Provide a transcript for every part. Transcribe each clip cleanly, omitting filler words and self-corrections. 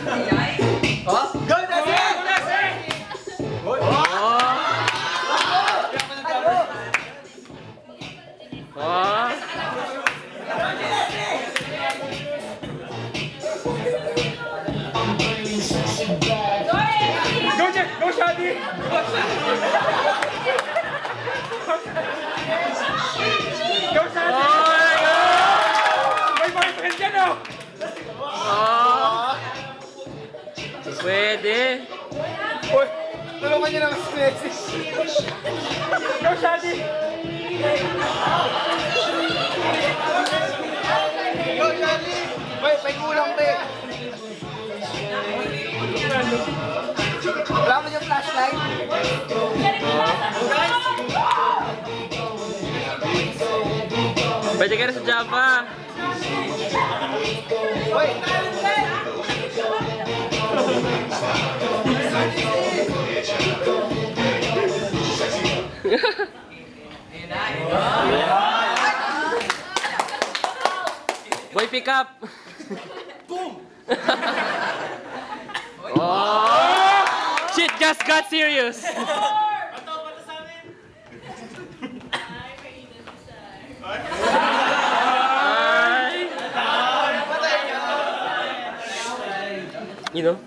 Oh, go Desi! Oh! Oh! Go Jack! Go Shadi! Go Shadi! May boyfriend dyan oh! Pwede. Uy! Tulungan niyo naman si Messi! Go Shadi! Go Shadi! May kulang pa eh! Wala mo yung flashlight? Pwede ka na sa Java. Uy! Boy, pick up. Boom. Oh! Shit just got serious. You know?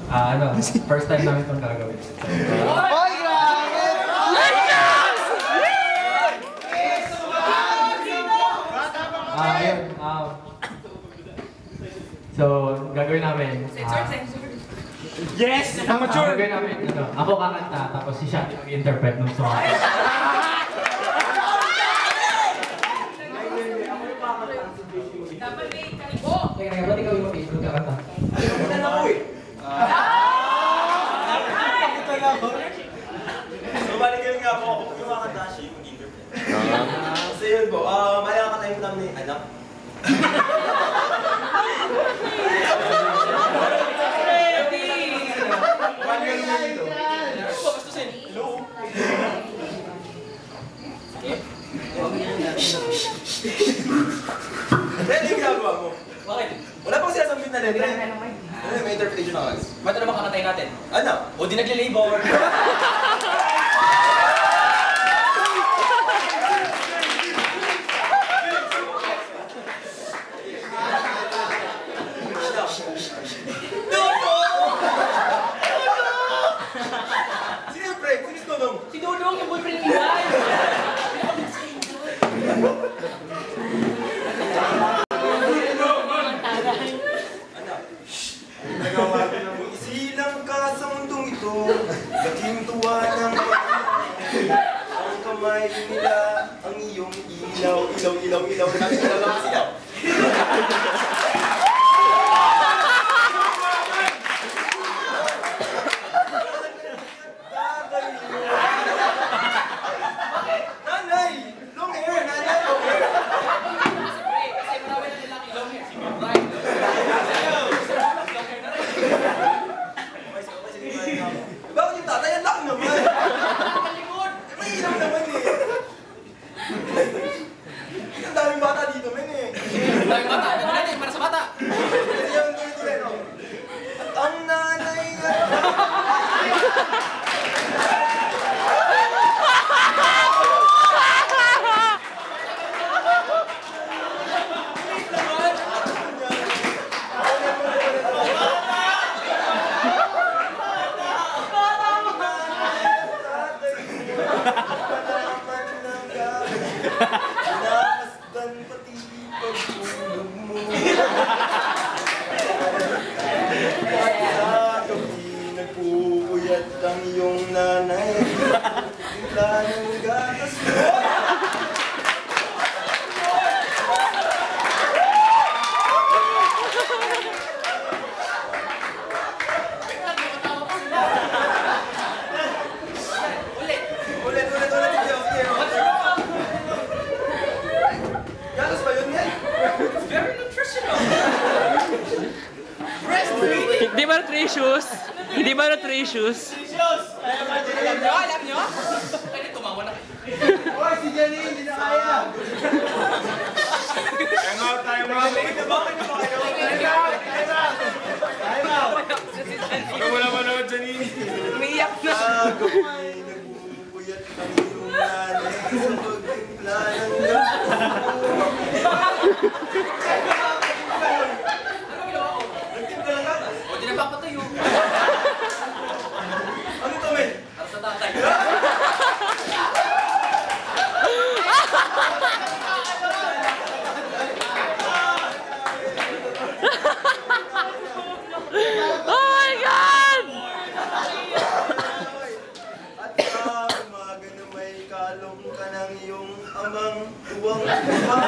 Ano, first time namin itong gagawin. Oy, grabe! Ayun, so, gagawin namin. Yes! Amateur! Gagawin namin, ano, ako kakanta, tapos si Shadi mag-interpret ng song. Kaya ba't ikaw yung mag-Facebook kakanta? So, balikin nga po ako yung mga Dashi, mag-interpret. So yun po, mali ang katayong namin ni anak. Balikin nga dito. Gusto sin. Hello? Ano yung ginagawa mo? Bakit? Wala pang sinasambit na letra. Ano may interpretation na kasi? Ba't naman kakatayin natin? Ano? O di nagle-labor. Sino yung break? Sino yung tulong? Si Dodong, yung boyfriend ni Iwan. Isilang ka sa mundong ito, laking tuwa ng ang kamay nila, ang iyong ilaw, ilaw, ilaw, ilaw, ilaw lang siya. Nanay! Long hair! Nanay! Long hair! Kasi marami na nilang ilong hair. Si Brian. Bakit yung tatay? Ang laki naman! Kalikod! May ilaw naman eh! Ang daming bata dito, men eh! Dahil bata, ano natin? Para sa bata. Kasi yung tuloy-tuloy, no? At ang nanay nga... Namasdan pati pagtulog mo. At sa gabi nagpupuyat ang iyong nanay. Bigla ng gatas mo. Ulit. Gatas ba yun yan? Very nutritional. Hindi ba nutritious? Hindi ba nutritious? Alam nyo? Kaya tumawa na kayo. Oy, si Janine, hindi na kaya! Time out. Wala pa naman dyan Umiiyak na. Ako'y nagpupuyat ang iyong nanay sa pagtimpla ng Nagtimpla lang ka? O, di nagpapatayo. Ano ito, men? Para sa tatay. Oh my God! At sa umaga na may kalong ka ng iyong amang tuwang-tuwa.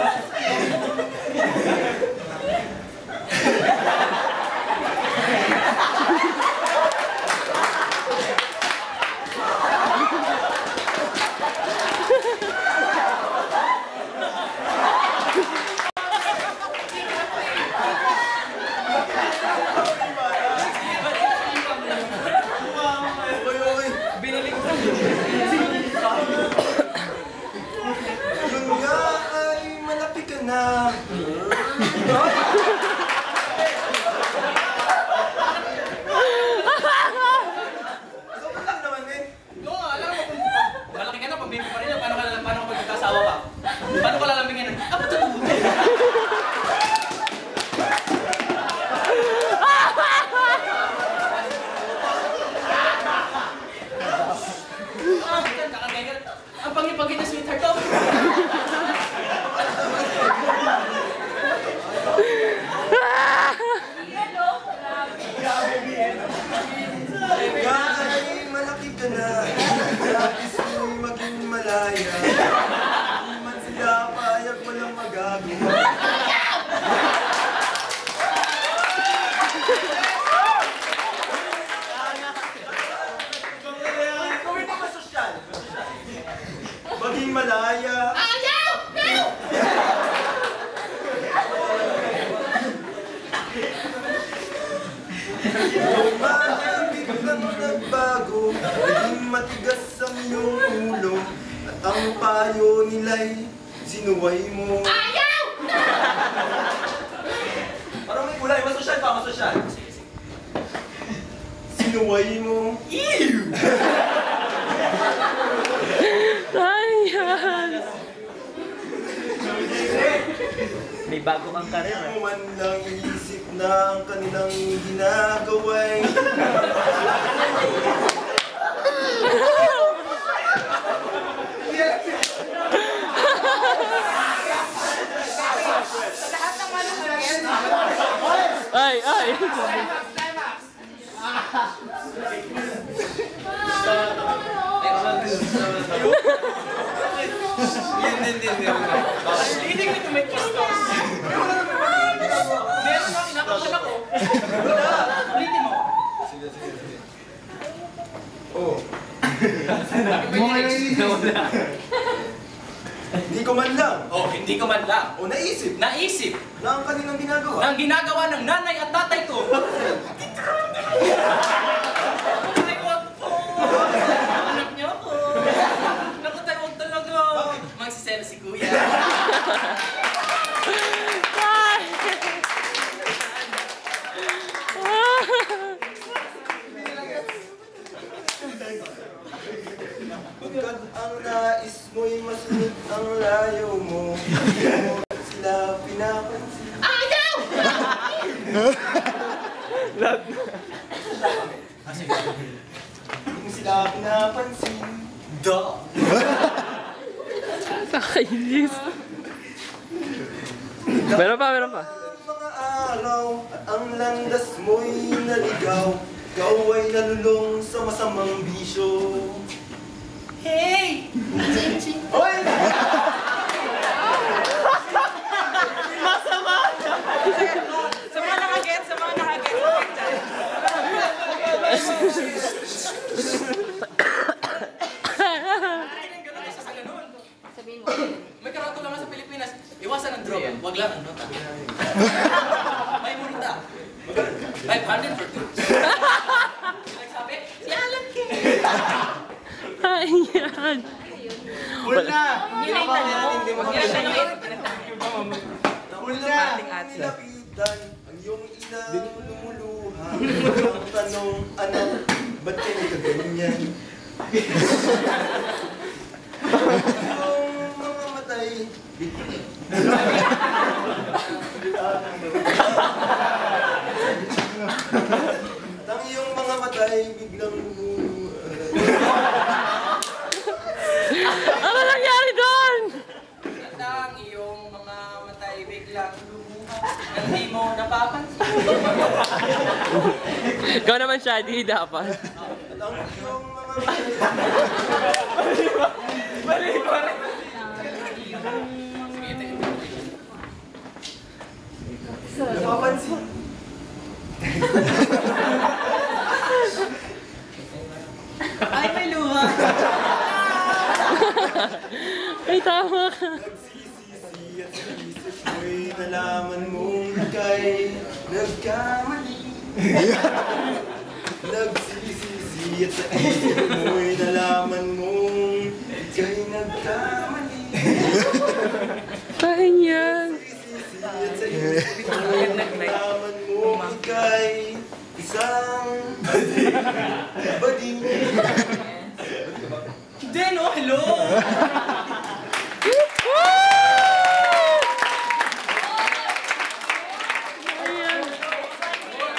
Yun nga ay malapit ka na. Sobrang lang naman, men. Oo nga, alam mo kung malaki ka na, pag-baby pa rin yan, paano ka magkakasawa ka? Paano ka lalambingin na? Apa ito? Ang pangipagin na sweetheart ko. Nga ay malaki ka na. Labis mo'y maging malaya. Di man sila payag walang magagawa. Gawin mo masosyal. Maging malaya. Maibig kang nagbago, naging matigas ang iyong ulo, at ang payo nila'y sinuway mo. Ayaw! Parang may kulay, masosyal pa, masosyal. Sinuway mo. Ew! Ayan. May bago kang karir. Hindi mo man lang iisip na ang kanilang ginagawa'y Ay, ay. Hindi ko ito may kistos. Meron na, kinakabahan ako. Ulitin mo. oh, hindi ko man lang Oh, hindi ko man lang. o naisip Naisip na ang kanilang ginagawa. na ang ginagawa ng nanay at tatay ko. Ay, wag po. Anak niyo ako. Naku, tayo, wag talaga. Magsiselo si kuya. Pagkat ang nais mo'y masunod ang layo mo, hindi mo sila pinapansin. Ayaw! Hindi mo sila pinapansin. Duh. Nakainis. Meron pa, meron pa. Ang mga araw at ang landas mo'y naligaw, ikaw ay nalulong sa masamang bisyo. Hey! Hoy! Sa mga nakaget. Sabihin mo. May karatula nga sa Pilipinas. Iwasan ang droga. Wag lang ang nota. May multa. 500 for two. Nagsabi, si Alan K. Ayan. Wala! Yun ay tanong. Yun ang tanong. Nilapitan ang iyong inang lumuluha. Ang tanong, anak, ba't ka nagkaganyan? Yung mga matay, at ang iyong mga matay biglang Ano nangyari doon? At ang iyong mga matay biglang lumuha. Hindi mo napapansin. Ikaw naman siya, di dapat. at ang iyong mga matay napapansin. Ay, may luha. Ay, tama ka. Nagsisisi at sa isip mo'y nalaman mong ika'y nagkamali. Nagsisisi at sa isip mo'y nalaman mong ika'y nagkamali. Pahin yan. Nagsisisi at sa isip mo'y nalaman mong ika'y isang bading. Hindi, no? Hello!